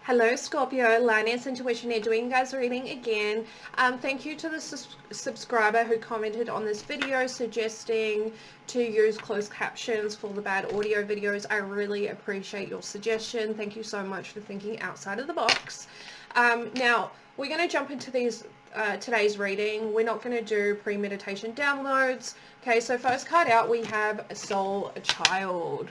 Hello Scorpio, Lioness Intuition here, doing you guys reading again. Thank you to the subscriber who commented on this video suggesting to use closed captions for the bad audio videos. I really appreciate your suggestion. Thank you so much for thinking outside of the box. Now, we're going to jump into today's reading. We're not going to do pre-meditation downloads. Okay, so first card out we have Soul Child.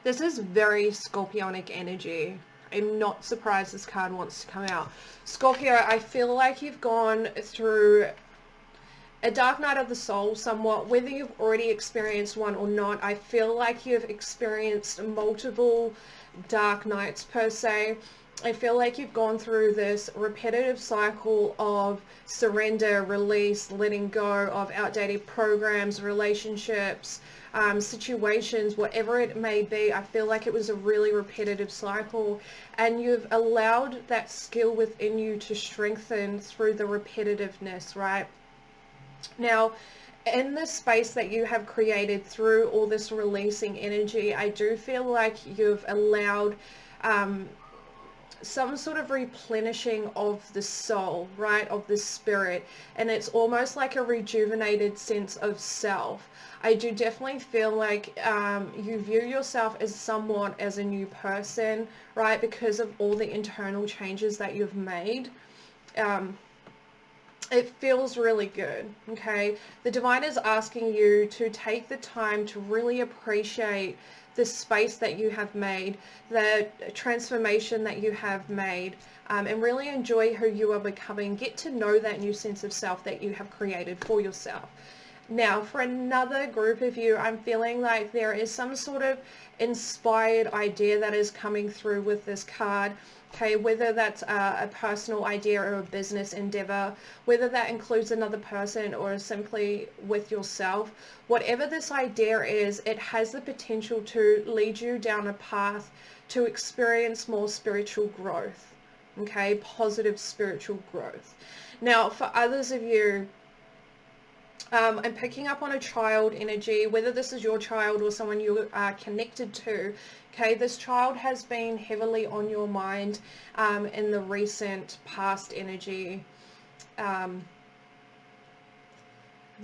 This is very Scorpionic energy. I'm not surprised this card wants to come out. Scorpio, I feel like you've gone through a dark night of the soul somewhat. Whether you've already experienced one or not, I feel like you've experienced multiple dark nights per se. I feel like you've gone through this repetitive cycle of surrender, release, letting go of outdated programs, relationships, situations, whatever it may be. I feel like it was a really repetitive cycle, and you've allowed that skill within you to strengthen through the repetitiveness, right? Now, in the space that you have created through all this releasing energy, I do feel like you've allowed some sort of replenishing of the soul, right, of the spirit, and it's almost like a rejuvenated sense of self. I do definitely feel like you view yourself as somewhat as a new person, right, because of all the internal changes that you've made. It feels really good, okay? The divine is asking you to take the time to really appreciate the space that you have made, the transformation that you have made, and really enjoy who you are becoming. Get to know that new sense of self that you have created for yourself. Now, for another group of you, I'm feeling like there is some sort of inspired idea that is coming through with this card. Okay, whether that's a personal idea or a business endeavor, whether that includes another person or simply with yourself, whatever this idea is, it has the potential to lead you down a path to experience more spiritual growth. Okay, positive spiritual growth. Now, for others of you, I'm picking up on a child energy, whether this is your child or someone you are connected to. Okay, this child has been heavily on your mind in the recent past energy. The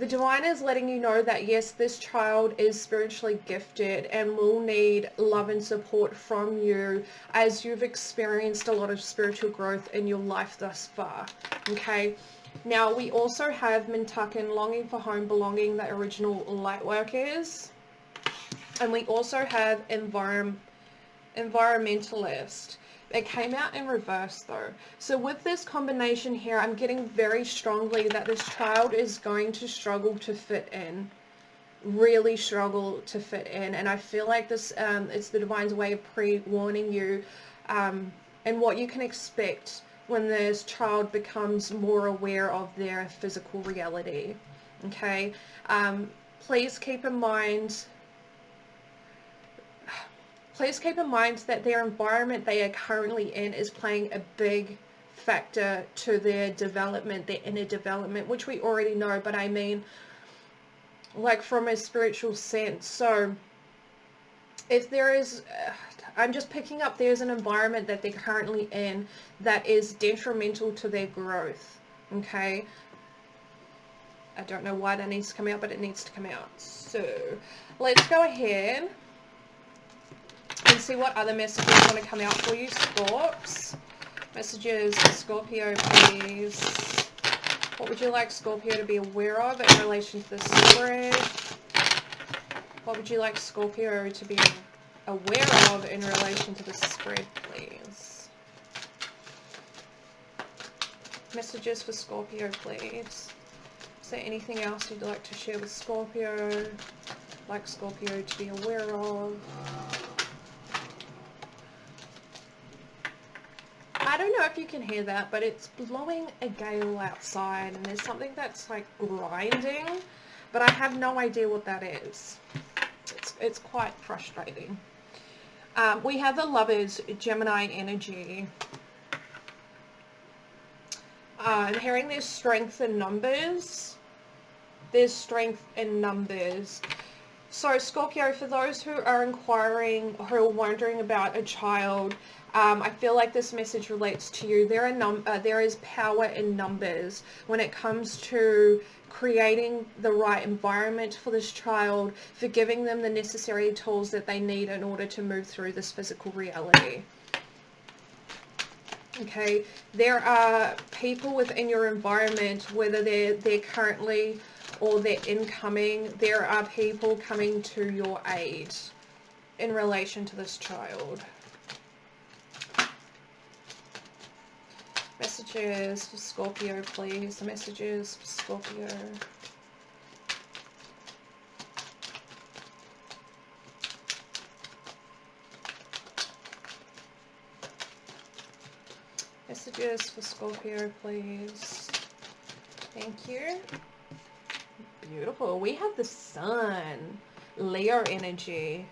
divine is letting you know that yes, this child is spiritually gifted and will need love and support from you as you've experienced a lot of spiritual growth in your life thus far. Okay. Now, we also have Mintuckin, longing for home, belonging, the original Lightworkers. And we also have Environmentalist. It came out in reverse though. So with this combination here, I'm getting very strongly that this child is going to struggle to fit in. Really struggle to fit in. And I feel like this, it's the divine's way of pre-warning you and what you can expect when this child becomes more aware of their physical reality. Okay, please keep in mind that their environment they are currently in is playing a big factor to their development, their inner development, which we already know, but I mean like from a spiritual sense. So if there is I'm just picking up there's an environment that they're currently in that is detrimental to their growth. Okay, I don't know why that needs to come out, but it needs to come out. So let's go ahead and see what other messages want to come out for you, Scorps. Messages for Scorpio, please. What would you like Scorpio to be aware of in relation to the spread? What would you like Scorpio to be aware of in relation to the spread, please? Messages for Scorpio, please. Is there anything else you'd like to share with Scorpio? Like Scorpio to be aware of? I don't know if you can hear that, but it's blowing a gale outside and there's something that's like grinding, but I have no idea what that is. It's quite frustrating. We have the Lovers, Gemini energy. I'm hearing there's strength in numbers. There's strength in numbers. So Scorpio, for those who are inquiring, who are wondering about a child, I feel like this message relates to you. There is power in numbers when it comes to creating the right environment for this child, for giving them the necessary tools that they need in order to move through this physical reality. Okay, there are people within your environment, whether they're currently or they're incoming, there are people coming to your aid in relation to this child. Messages for Scorpio, please. Messages for Scorpio. Messages for Scorpio, please. Thank you. Beautiful. We have the Sun, Leo energy.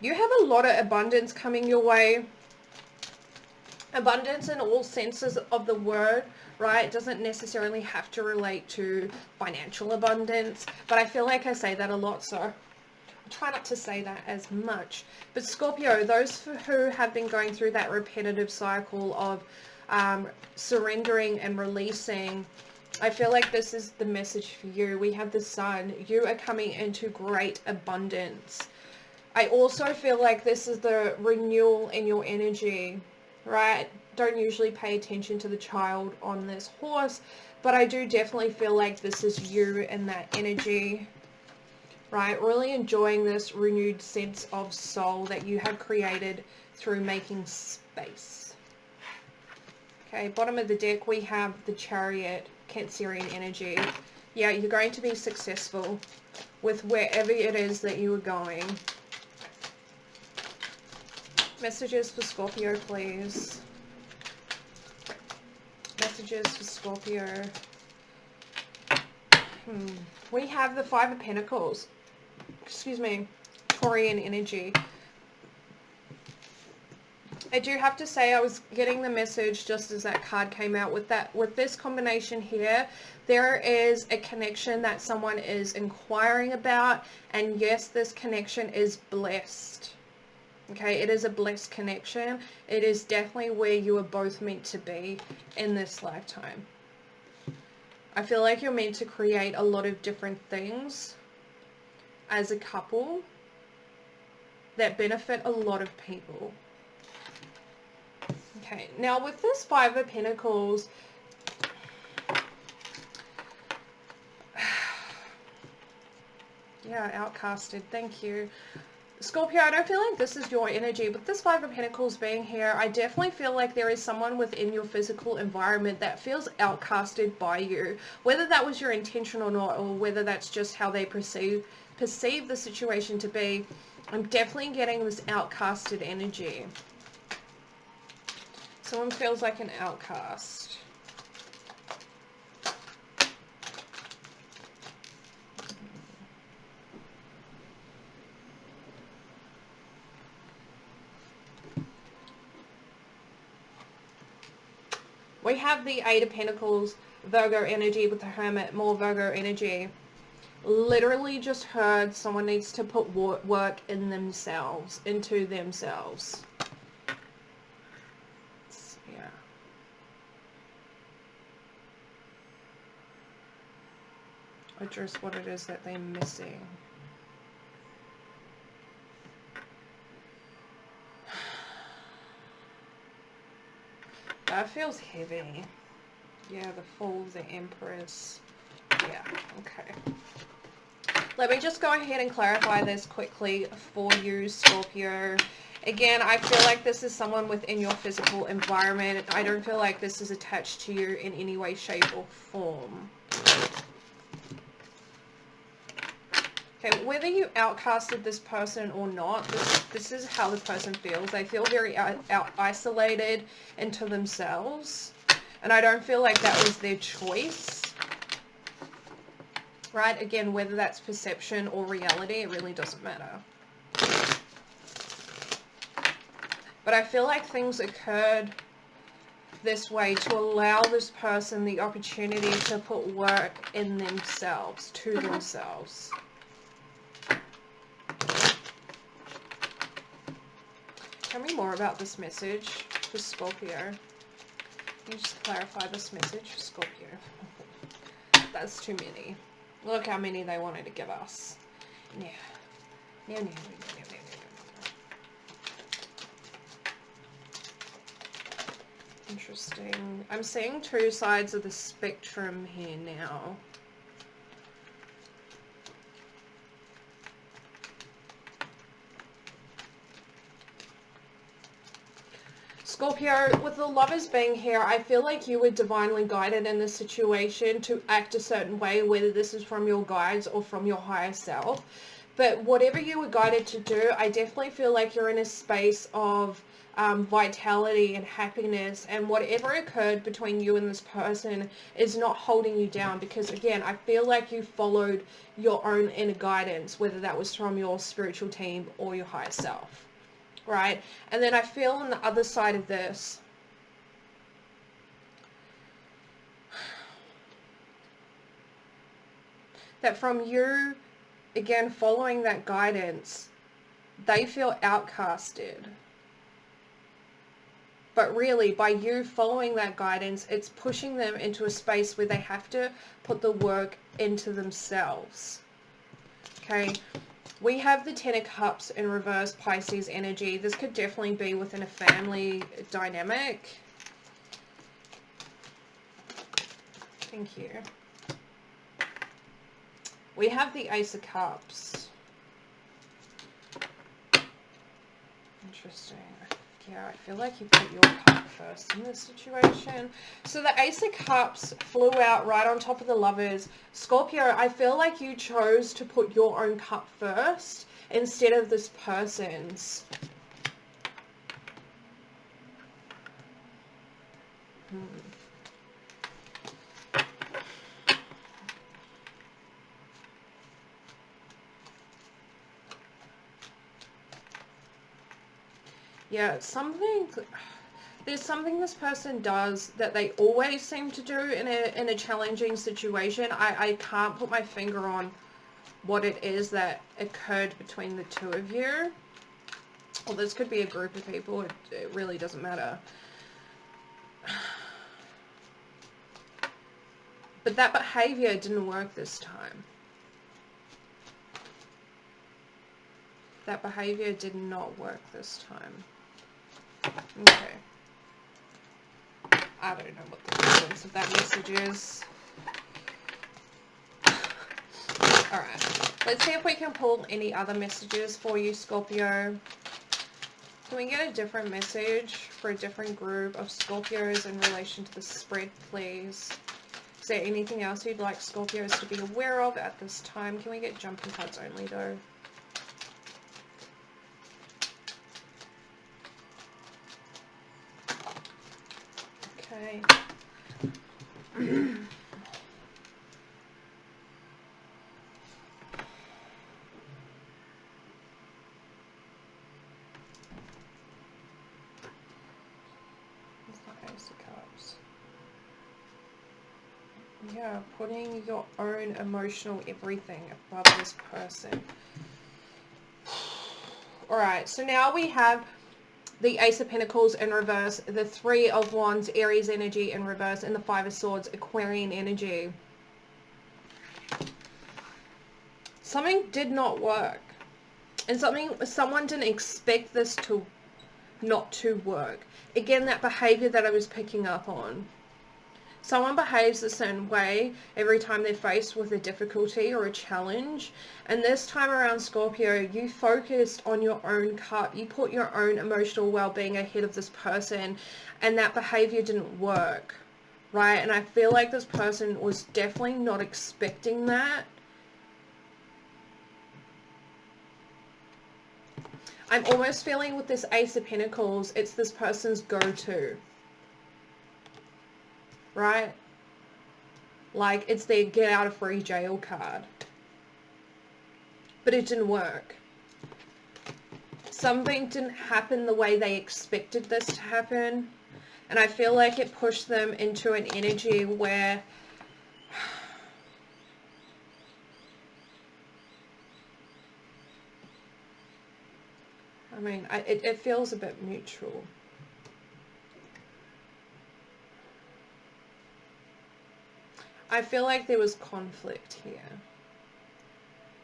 You have a lot of abundance coming your way. Abundance in all senses of the word, right? It doesn't necessarily have to relate to financial abundance, but I feel like I say that a lot, so I try not to say that as much. But Scorpio, those who have been going through that repetitive cycle of surrendering and releasing, I feel like this is the message for you. We have the Sun. You are coming into great abundance. I also feel like this is the renewal in your energy, right? Don't usually pay attention to the child on this horse, but I do definitely feel like this is you and that energy, right? Really enjoying this renewed sense of soul that you have created through making space. Okay, bottom of the deck, we have the Chariot, Cancerian energy. Yeah, you're going to be successful with wherever it is that you are going. Messages for Scorpio, please. Messages for Scorpio. We have the Five of Pentacles. Excuse me. Taurian energy. I do have to say, I was getting the message just as that card came out with this combination here. There is a connection that someone is inquiring about, and yes, this connection is blessed. Okay, it is a blessed connection. It is definitely where you are both meant to be in this lifetime. I feel like you're meant to create a lot of different things as a couple that benefit a lot of people. Okay, now with this Five of Pentacles, yeah, outcasted, thank you. Scorpio, I don't feel like this is your energy, but this Five of Pentacles being here, I definitely feel like there is someone within your physical environment that feels outcasted by you. Whether that was your intention or not, or whether that's just how they perceive the situation to be, I'm definitely getting this outcasted energy. Someone feels like an outcast. We have the Eight of Pentacles, Virgo energy with the Hermit, more Virgo energy. Literally just heard someone needs to put work in themselves, into themselves. Yeah. Address what it is that they're missing. That feels heavy. Yeah, the Fool, the Empress. Yeah, okay. Let me just go ahead and clarify this quickly for you, Scorpio. Again, I feel like this is someone within your physical environment. I don't feel like this is attached to you in any way, shape, or form. Okay, whether you outcasted this person or not, this is how the person feels. They feel very isolated into themselves. And I don't feel like that was their choice. Right? Again, whether that's perception or reality, it really doesn't matter. But I feel like things occurred this way to allow this person the opportunity to put work in themselves, to themselves. Tell me more about this message for Scorpio. Can you just clarify this message for Scorpio? That's too many. Look how many they wanted to give us. Yeah. No. Interesting. I'm seeing two sides of the spectrum here now. Scorpio, with the Lovers being here, I feel like you were divinely guided in this situation to act a certain way, whether this is from your guides or from your higher self. But whatever you were guided to do, I definitely feel like you're in a space of vitality and happiness, and whatever occurred between you and this person is not holding you down, because again, I feel like you followed your own inner guidance, whether that was from your spiritual team or your higher self. Right? And then I feel on the other side of this, that from you, again, following that guidance, they feel outcasted. But really, by you following that guidance, it's pushing them into a space where they have to put the work into themselves. Okay? We have the Ten of Cups in reverse, Pisces energy. This could definitely be within a family dynamic. Thank you. We have the Ace of Cups. Interesting. Yeah, I feel like you put your cup first in this situation. So the Ace of Cups flew out right on top of the Lovers. Scorpio, I feel like you chose to put your own cup first instead of this person's. Yeah, there's something this person does that they always seem to do in a challenging situation. I can't put my finger on what it is that occurred between the two of you. Or this could be a group of people. It really doesn't matter. But that behavior didn't work this time. That behavior did not work this time. Okay. I don't know what the essence of that message is. Alright. Let's see if we can pull any other messages for you, Scorpio. Can we get a different message for a different group of Scorpios in relation to the spread, please? Is there anything else you'd like Scorpios to be aware of at this time? Can we get jumping cards only, though? Okay. Ace of Cups. Yeah, putting your own emotional everything above this person. Alright, so now we have the Ace of Pentacles in reverse, the Three of Wands, Aries energy in reverse, and the Five of Swords, Aquarian energy. Something did not work. And someone didn't expect this to not to work. Again, that behavior that I was picking up on. Someone behaves a certain way every time they're faced with a difficulty or a challenge. And this time around, Scorpio, you focused on your own cup. You put your own emotional well-being ahead of this person, and that behavior didn't work, right? And I feel like this person was definitely not expecting that. I'm almost feeling with this Ace of Pentacles, it's this person's go-to. Right? Like, it's their get out of free jail card. But it didn't work. Something didn't happen the way they expected this to happen. And I feel like it pushed them into an energy where I mean, it feels a bit mutual. I feel like there was conflict here.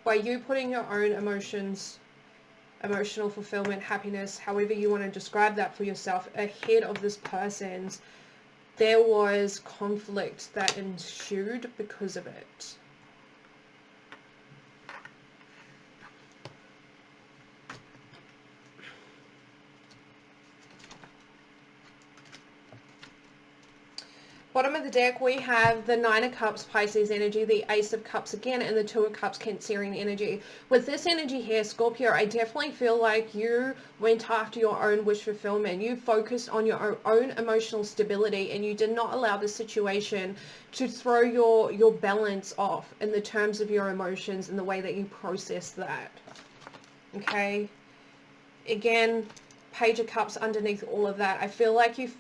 By you putting your own emotions, emotional fulfillment, happiness, however you want to describe that for yourself, ahead of this person's, there was conflict that ensued because of it. Bottom of the deck, we have the Nine of Cups, Pisces energy, the Ace of Cups again, and the Two of Cups, Cancerian energy. With this energy here, Scorpio, I definitely feel like you went after your own wish fulfillment. You focused on your own emotional stability, and you did not allow the situation to throw your balance off in the terms of your emotions and the way that you process that. Okay? Again, Page of Cups underneath all of that. I feel like you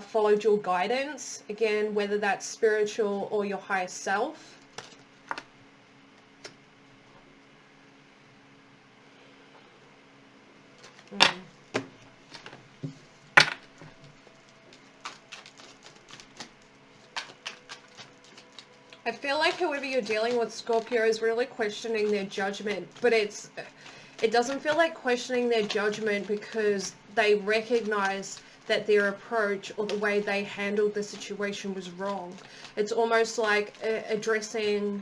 followed your guidance, again, whether that's spiritual or your higher self. I feel like whoever you're dealing with, Scorpio, is really questioning their judgment, but it doesn't feel like questioning their judgment because they recognize that their approach or the way they handled the situation was wrong. It's almost like addressing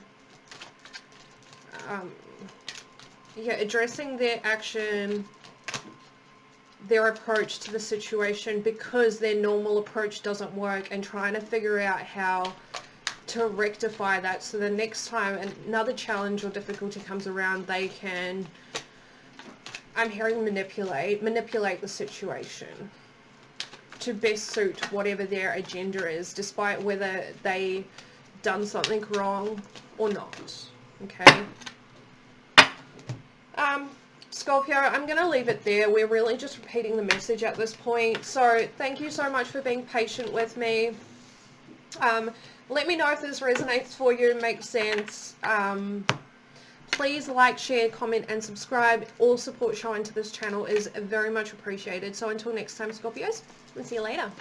their action, their approach to the situation because their normal approach doesn't work, and trying to figure out how to rectify that so the next time another challenge or difficulty comes around, they can, I'm hearing manipulate the situation to best suit whatever their agenda is, despite whether they done something wrong or not. Okay. Scorpio, I'm going to leave it there. We're really just repeating the message at this point. So thank you so much for being patient with me. Let me know if this resonates for you, makes sense. Please like, share, comment, and subscribe. All support shown to this channel is very much appreciated. So until next time, Scorpios, we'll see you later.